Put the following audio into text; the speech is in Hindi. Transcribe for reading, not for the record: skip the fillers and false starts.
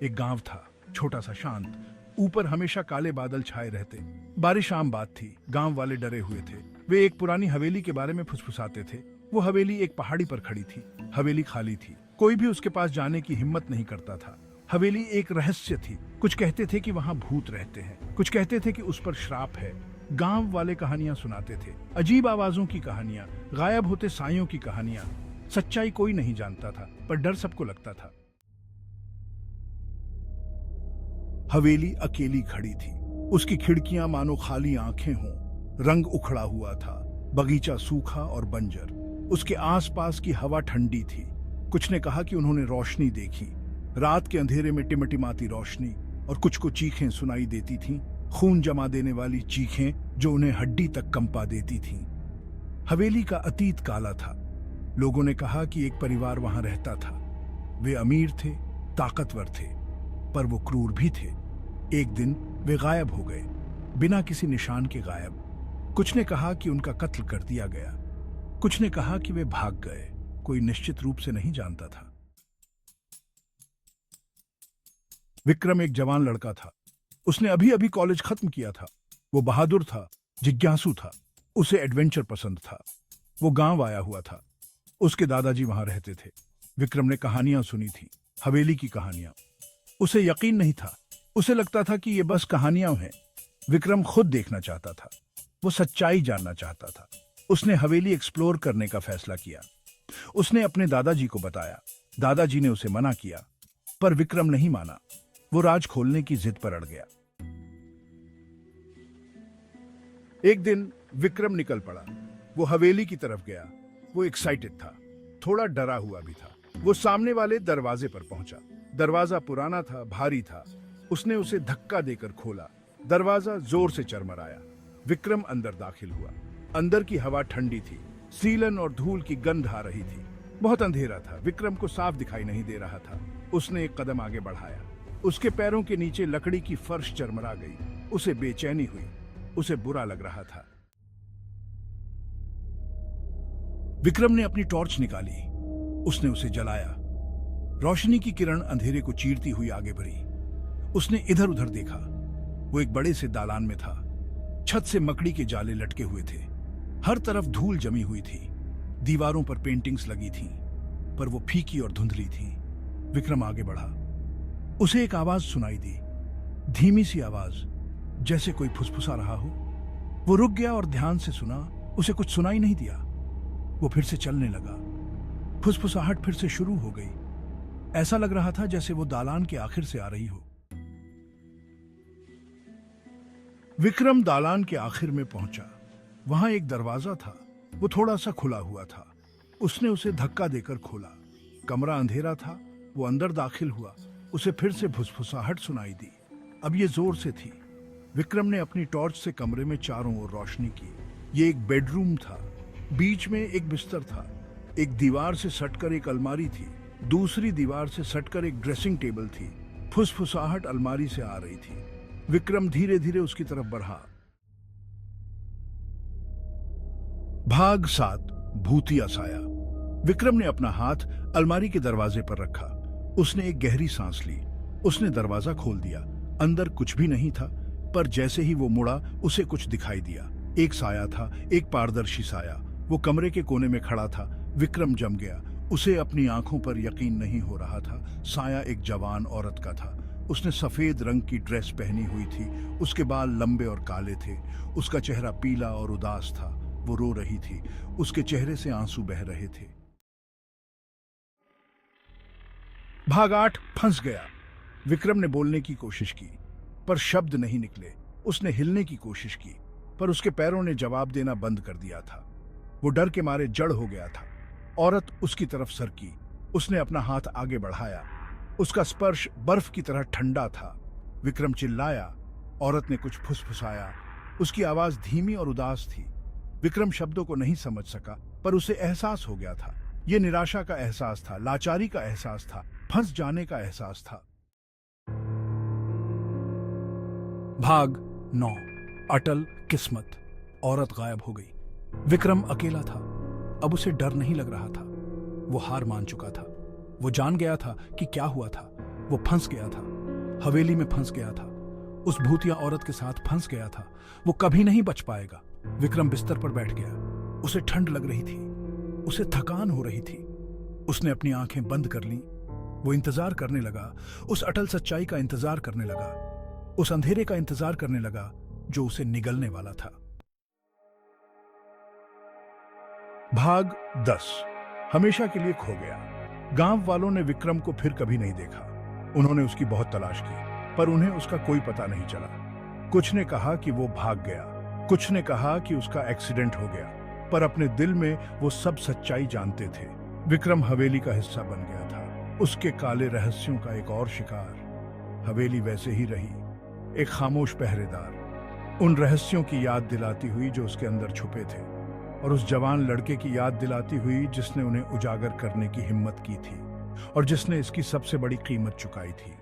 एक गांव था, छोटा सा शांत। ऊपर हमेशा काले बादल छाए रहते। बारिश आम बात थी। गांव वाले डरे हुए थे। वे एक पुरानी हवेली के बारे में फुसफुसाते थे। वो हवेली एक पहाड़ी पर खड़ी थी। हवेली खाली थी। कोई भी उसके पास जाने की हिम्मत नहीं करता था। हवेली एक रहस्य थी। कुछ कहते थे कि वहां भूत रहते हैं, कुछ कहते थे कि उस पर श्राप है। गांव वाले कहानियां सुनाते थे, अजीब आवाजों की कहानियां, गायब होते सायों की कहानियां। सच्चाई कोई नहीं जानता था, पर डर सबको लगता था। हवेली अकेली खड़ी थी। उसकी खिड़कियां मानो खाली आंखें हों। रंग उखड़ा हुआ था। बगीचा सूखा और बंजर। उसके आसपास की हवा ठंडी थी। कुछ ने कहा कि उन्होंने रोशनी देखी, रात के अंधेरे में टिमटिमाती रोशनी। और कुछ को चीखें सुनाई देती थीं, खून जमा देने वाली चीखें जो उन्हें हड्डी तक कंपा देती थीं। हवेली का अतीत काला था। लोगों ने कहा कि एक परिवार वहां रहता था। वे अमीर थे, ताकतवर थे, पर वो क्रूर भी थे। एक दिन वे गायब हो गए, बिना किसी निशान के गायब। कुछ ने कहा कि उनका कत्ल कर दिया गया, कुछ ने कहा कि वे भाग गए। कोई निश्चित रूप से नहीं जानता था। विक्रम एक जवान लड़का था। उसने अभी अभी कॉलेज खत्म किया था। वो बहादुर था, जिज्ञासु था, उसे एडवेंचर पसंद था। वो गांव आया हुआ था। उसके दादाजी वहां रहते थे। विक्रम ने कहानियां सुनी थी, हवेली की कहानियां। उसे यकीन नहीं था। उसे लगता था कि ये बस कहानियां हैं। विक्रम खुद देखना चाहता था। वो सच्चाई जानना चाहता था। उसने हवेली एक्सप्लोर करने का फैसला किया। उसने अपने दादाजी को बताया। दादाजी ने उसे मना किया, पर विक्रम नहीं माना। वो राज खोलने की जिद पर अड़ गया। एक दिन विक्रम निकल पड़ा। वो हवेली की तरफ गया। वो एक्साइटेड था, थोड़ा डरा हुआ भी था। वो सामने वाले दरवाजे पर पहुंचा। दरवाजा पुराना था, भारी था। उसने उसे धक्का देकर खोला। दरवाजा जोर से चरमराया। विक्रम अंदर दाखिल हुआ। अंदर की हवा ठंडी थी। सीलन और धूल की गंध आ रही थी। बहुत अंधेरा था। विक्रम को साफ दिखाई नहीं दे रहा था। उसने एक कदम आगे बढ़ाया। उसके पैरों के नीचे लकड़ी की फर्श चरमरा गई। उसे बेचैनी हुई। उसे बुरा लग रहा था। विक्रम ने अपनी टॉर्च निकाली। उसने उसे जलाया। रोशनी की किरण अंधेरे को चीरती हुई आगे बढ़ी। उसने इधर उधर देखा। वो एक बड़े से दालान में था। छत से मकड़ी के जाले लटके हुए थे। हर तरफ धूल जमी हुई थी। दीवारों पर पेंटिंग्स लगी थीं, पर वो फीकी और धुंधली थीं। विक्रम आगे बढ़ा। उसे एक आवाज सुनाई दी, धीमी सी आवाज, जैसे कोई फुसफुसा रहा हो। वो रुक गया और ध्यान से सुना। उसे कुछ सुनाई नहीं दिया। वो फिर से चलने लगा। फुसफुसाहट फिर से शुरू हो गई। ऐसा लग रहा था जैसे वो दालान के आखिर से आ रही हो। विक्रम दालान के आखिर में पहुंचा। वहां एक दरवाजा था। वो थोड़ा सा खुला हुआ था। उसने उसे धक्का देकर खोला। कमरा अंधेरा था। वो अंदर दाखिल हुआ। उसे फिर से फुसफुसाहट सुनाई दी। अब ये जोर से थी। विक्रम ने अपनी टॉर्च से कमरे में चारों ओर रोशनी की। ये एक बेडरूम था। बीच में एक बिस्तर था। एक दीवार से सटकर एक अलमारी थी। दूसरी दीवार से सटकर एक ड्रेसिंग टेबल थी। फुसफुसाहट अलमारी से आ रही थी। विक्रम धीरे धीरे उसकी तरफ बढ़ा। भाग 7, भूतिया साया। विक्रम ने अपना हाथ अलमारी के दरवाजे पर रखा। उसने एक गहरी सांस ली। उसने दरवाजा खोल दिया। अंदर कुछ भी नहीं था, पर जैसे ही वो मुड़ा उसे कुछ दिखाई दिया। एक साया था, एक पारदर्शी साया। वो कमरे के कोने में खड़ा था। विक्रम जम गया। उसे अपनी आंखों पर यकीन नहीं हो रहा था। साया एक जवान औरत का था। उसने सफेद रंग की ड्रेस पहनी हुई थी। उसके बाल लंबे और काले थे। उसका चेहरा पीला और उदास था। वो रो रही थी। उसके चेहरे से आंसू बह रहे थे। भाग 8, फंस गया। विक्रम ने बोलने की कोशिश की, पर शब्द नहीं निकले। उसने हिलने की कोशिश की, पर उसके पैरों ने जवाब देना बंद कर दिया था। वो डर के मारे जड़ हो गया था। औरत उसकी तरफ सरकी। उसने अपना हाथ आगे बढ़ाया। उसका स्पर्श बर्फ की तरह ठंडा था। विक्रम चिल्लाया। औरत ने कुछ फुसफुसाया। उसकी आवाज धीमी और उदास थी। विक्रम शब्दों को नहीं समझ सका, पर उसे एहसास हो गया था। यह निराशा का एहसास था, लाचारी का एहसास था, फंस जाने का एहसास था। भाग 9, अटल किस्मत। औरत गायब हो गई। विक्रम अकेला था। अब उसे डर नहीं लग रहा था। वो हार मान चुका था। वो जान गया था कि क्या हुआ था। वो फंस गया था, हवेली में फंस गया था, उस भूतिया औरत के साथ फंस गया था। वो कभी नहीं बच पाएगा। विक्रम बिस्तर पर बैठ गया। उसे ठंड लग रही थी, उसे थकान हो रही थी। उसने अपनी आंखें बंद कर लीं। वो इंतजार करने लगा, उस अटल सच्चाई का इंतजार करने लगा, उस अंधेरे का इंतजार करने लगा जो उसे निगलने वाला था। भाग 10 हमेशा के लिए खो गया। गांव वालों ने विक्रम को फिर कभी नहीं देखा। उन्होंने उसकी बहुत तलाश की, पर उन्हें उसका कोई पता नहीं चला। कुछ ने कहा कि वो भाग गया, कुछ ने कहा कि उसका एक्सीडेंट हो गया, पर अपने दिल में वो सब सच्चाई जानते थे। विक्रम हवेली का हिस्सा बन गया था, उसके काले रहस्यों का एक और शिकार। हवेली वैसे ही रही, एक खामोश पहरेदार, उन रहस्यों की याद दिलाती हुई जो उसके अंदर छुपे थे, और उस जवान लड़के की याद दिलाती हुई जिसने उन्हें उजागर करने की हिम्मत की थी और जिसने इसकी सबसे बड़ी कीमत चुकाई थी।